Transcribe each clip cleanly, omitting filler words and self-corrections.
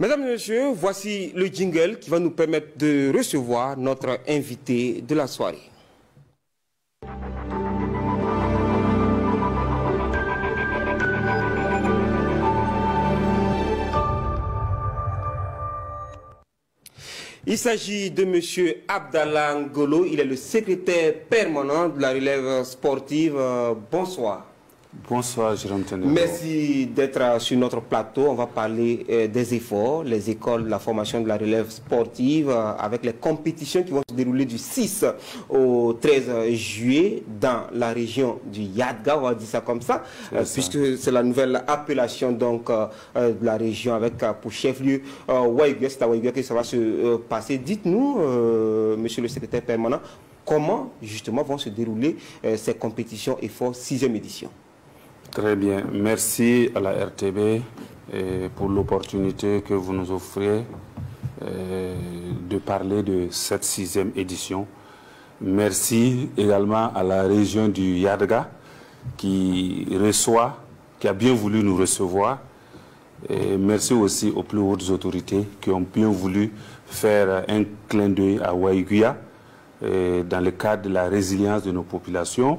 Mesdames et messieurs, voici le jingle qui va nous permettre de recevoir notre invité de la soirée. Il s'agit de M. Abdallah Ngolo, il est le secrétaire permanent de la relève sportive. Bonsoir. Bonsoir, Jérôme Ténéro. Merci d'être sur notre plateau. On va parler des efforts, les écoles de la formation de la relève sportive avec les compétitions qui vont se dérouler du 6 au 13 juillet dans la région du Yadga, on va dire ça comme ça, puisque c'est la nouvelle appellation donc, de la région avec pour chef-lieu Waïguia. C'est à Waïguia que ça va se passer. Dites-nous, monsieur le secrétaire permanent, comment justement vont se dérouler ces compétitions efforts 6e édition? Très bien. Merci à la RTB pour l'opportunité que vous nous offrez de parler de cette 6e édition. Merci également à la région du Yadga qui a bien voulu nous recevoir. Et merci aussi aux plus hautes autorités qui ont bien voulu faire un clin d'œil à Waïguia dans le cadre de la résilience de nos populations.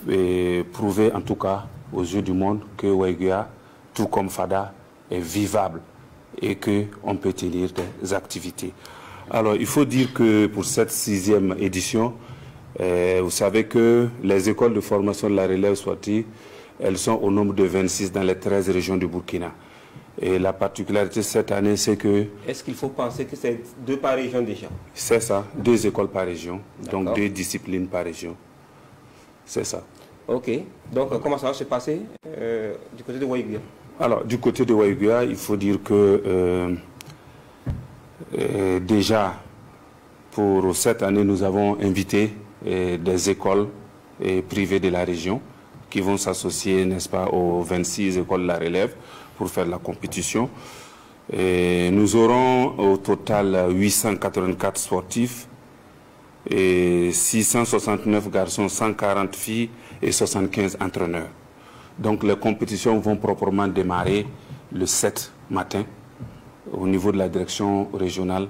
Et prouver en tout cas aux yeux du monde que Waïguia, tout comme Fada, est vivable et qu'on peut tenir des activités. Alors il faut dire que pour cette 6e édition, vous savez que les écoles de formation de la relève sportive, elles sont au nombre de 26 dans les 13 régions du Burkina. Et la particularité cette année, c'est que... Est-ce qu'il faut penser que c'est 2 par région déjà? C'est ça, 2 écoles par région, donc 2 disciplines par région. C'est ça. Ok. Donc, comment ça va se passer du côté de Waïguia? Alors, du côté de Waïguia, il faut dire que déjà, pour cette année, nous avons invité des écoles privées de la région qui vont s'associer, n'est-ce pas, aux 26 écoles de la relève pour faire la compétition. Et nous aurons au total 884 sportifs, et 669 garçons, 140 filles et 75 entraîneurs. Donc les compétitions vont proprement démarrer le 7 matin au niveau de la direction régionale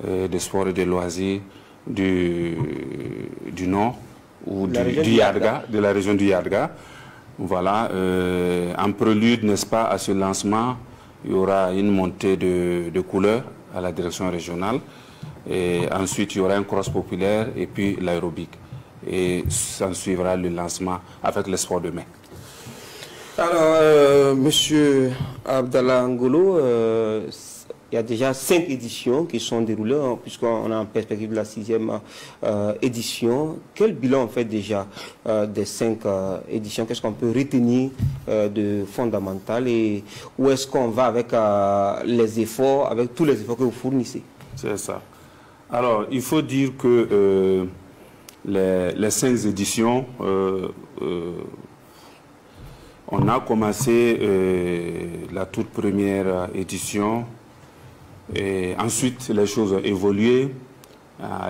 des sports et des loisirs du Nord ou du Yadga, de la région du Yadga. Voilà, en prélude, n'est-ce pas, à ce lancement, il y aura une montée de couleurs à la direction régionale. Et ensuite, il y aura un cross populaire et puis l'aérobic. Et s'en suivra le lancement avec les sports de main. Alors, monsieur Abdallah Ngolo, il y a déjà 5 éditions qui sont déroulées, puisqu'on est en perspective de la 6e édition. Quel bilan on fait déjà des 5 éditions? Qu'est-ce qu'on peut retenir de fondamental? Et où est-ce qu'on va avec les efforts, avec tous les efforts que vous fournissez? C'est ça. Alors, il faut dire que les 5 éditions, on a commencé la toute première édition et ensuite les choses ont évolué,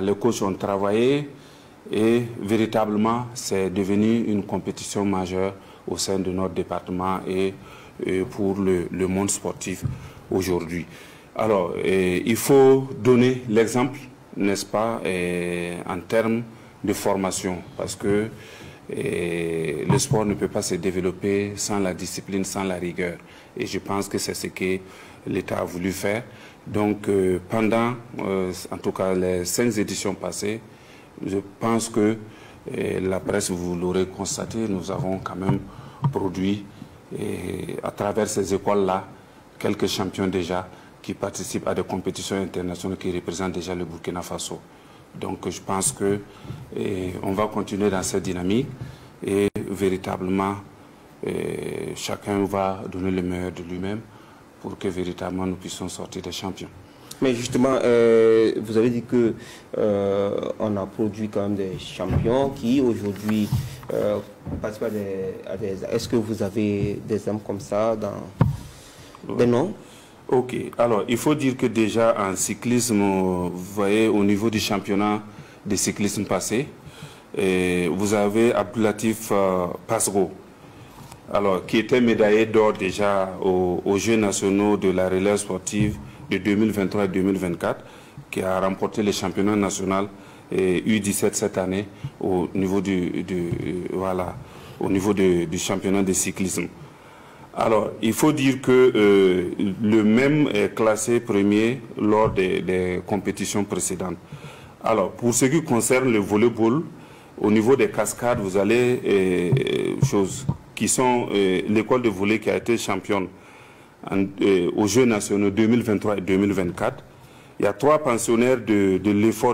les coachs ont travaillé et véritablement c'est devenu une compétition majeure au sein de notre département et pour le monde sportif aujourd'hui. Alors, il faut donner l'exemple, n'est-ce pas, en termes de formation, parce que le sport ne peut pas se développer sans la discipline, sans la rigueur. Et je pense que c'est ce que l'État a voulu faire. Donc, pendant, en tout cas, les 5 éditions passées, je pense que la presse, vous l'aurez constaté, nous avons quand même produit, à travers ces écoles-là, quelques champions déjà, qui participent à des compétitions internationales qui représentent déjà le Burkina Faso. Donc je pense qu'on va continuer dans cette dynamique et véritablement chacun va donner le meilleur de lui-même pour que véritablement nous puissions sortir des champions. Mais justement, vous avez dit que on a produit quand même des champions qui aujourd'hui participent à des... Est-ce que vous avez des exemples comme ça dans des noms? Ok, alors il faut dire que déjà en cyclisme, vous voyez au niveau du championnat de cyclisme passé, vous avez Abdoulatif Pasgo alors qui était médaillé d'or déjà aux Jeux nationaux de la relève sportive de 2023 et 2024, qui a remporté les championnats nationaux U17 cette année au niveau du championnat de cyclisme. Alors, il faut dire que le même est classé premier lors des compétitions précédentes. Alors, pour ce qui concerne le volleyball, au niveau des cascades, vous allez qui sont l'école de volley qui a été championne aux Jeux nationaux 2023 et 2024. Il y a 3 pensionnaires de l'effort